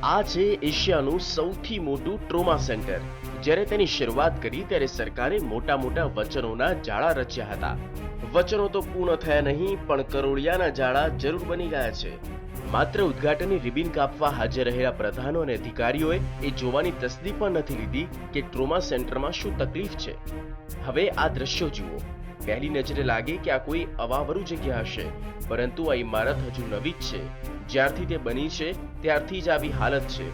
આ છે એશિયાનું સૌથી મોટું ટ્રોમા સેન્ટર। જ્યારે તેની શરૂઆત કરી ત્યારે સરકારે મોટા મોટા વચનોના જાળા રચ્યા હતા। વચનો તો પૂર્ણ થયા નહીં, પણ કરોળિયાના જાળા જરૂર બની ગયા છે। માત્ર ઉદ્ઘાટનની રિબિન કાપવા હાજર રહેલા પ્રધાનો અને અધિકારીઓએ એ જોવાની તસ્દી પણ નથી લીધી કે ટ્રોમા સેન્ટરમાં શું તકલીફ છે। હવે આ દ્રશ્યો જુઓ। પહેલી નજરે લાગે કે આ કોઈ અવાવરું જગ્યા હશે, પરંતુ આ ઇમારત હજુ નવી જ છે। જ્યારથી તે બની છે ત્યારથી જ આવી હાલત છે।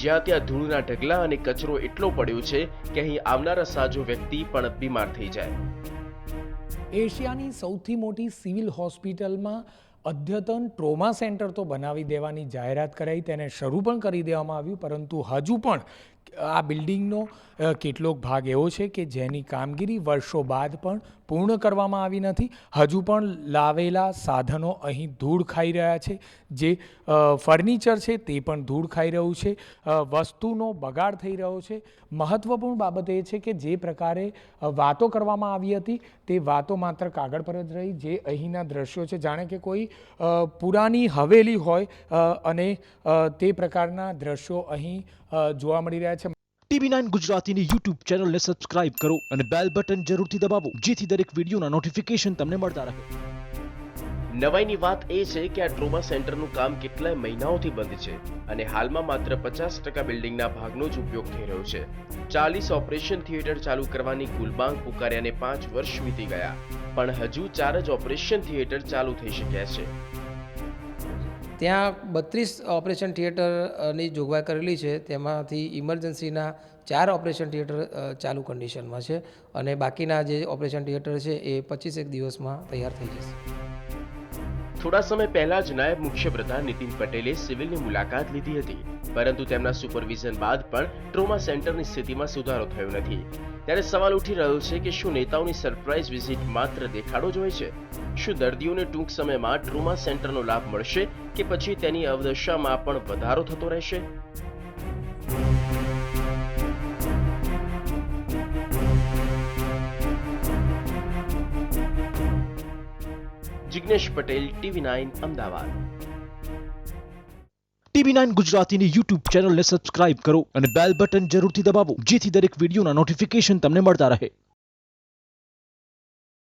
જ્યાં ત્યાં ધૂળના ઢગલા અને કચરો એટલો પડ્યો છે કે અહીં આવનારા સાજો વ્યક્તિ પણ બીમાર થઈ જાય। એશિયાની સૌથી મોટી સિવિલ હોસ્પિટલમાં અદ્યતન ટ્રોમા સેન્ટર તો બનાવી દેવાની જાહેરાત કરાઈ, તેને શરૂ પણ કરી દેવામાં આવ્યું, પરંતુ હજુ પણ આ બિલ્ડિંગનો કેટલોક ભાગ એવો છે કે જેની કામગીરી વર્ષો બાદ પણ પૂર્ણ કરવામાં આવી નથી। હજુ પણ લાવેલા સાધનો અહીં ધૂળ ખાઈ રહ્યા છે, જે ફર્નિચર છે તે પણ ધૂળ ખાઈ રહ્યું છે, વસ્તુનો બગાડ થઈ રહ્યો છે। મહત્વપૂર્ણ બાબત એ છે કે જે પ્રકારે વાતો કરવામાં આવી હતી તે વાતો માત્ર કાગળ પર જ રહી। જે અહીંના દ્રશ્યો છે જાણે કે કોઈ પુરાની હવેલી હોય અને તે પ્રકારના દ્રશ્યો અહીં જોવા મળી રહ્યા છે। TV9 ગુજરાતીની YouTube ચેનલને સબસ્ક્રાઇબ કરો અને બેલ બટન જરૂરથી દબાવો, જેથી દરેક વિડીયોના નોટિફિકેશન તમને મળતા રહે। નવાઈની વાત એ છે કે આ ટ્રોમા સેન્ટરનું કામ કેટલાય મહિનાઓથી બંધ છે અને હાલમાં માત્ર 50% બિલ્ડિંગના ભાગનો જ ઉપયોગ થઈ રહ્યો છે। 40 ઓપરેશન થિયેટર ચાલુ કરવાની કુલ માંગ પુકાર્યાને 5 વર્ષ વીતી ગયા, પણ હજુ 4 જ ઓપરેશન થિયેટર ચાલુ થઈ શક્યા છે। ત્યાં 32 ઓપરેશન થિયેટરની જોગવાઈ કરેલી છે, તેમાંથી ઇમરજન્સીના 4 ઓપરેશન થિયેટર ચાલુ કન્ડિશનમાં છે અને બાકીના જે ઓપરેશન થિયેટર છે એ 25 દિવસમાં તૈયાર થઈ જશે। થોડા સમય પહેલા જ નાયબ મુખ્યપ્રધાન નીતિન પટેલે સિવિલની મુલાકાત લીધી હતી, પરંતુ તેમના સુપરવિઝન બાદ પણ ટ્રોમા સેન્ટરની સ્થિતિમાં સુધારો થયો નથી। ત્યારે સવાલ ઉઠી રહ્યો છે કે શું નેતાઓની સરપ્રાઇઝ વિઝિટ માત્ર દેખાડો જ હોય છે? શું દર્દીઓને ટૂંક સમયમાં ટ્રોમા સેન્ટરનો લાભ મળશે કે પછી તેની અવદશામાં પણ વધારો થતો રહેશે? જિગ્નેશ પટેલ, TV9 અમદાવાદ। TV9 ગુજરાતીની YouTube ચેનલને સબસ્ક્રાઇબ કરો અને બેલ બટન જરૂરથી દબાવો, જેથી દરેક વિડીયોના નોટિફિકેશન તમને મળતા રહે।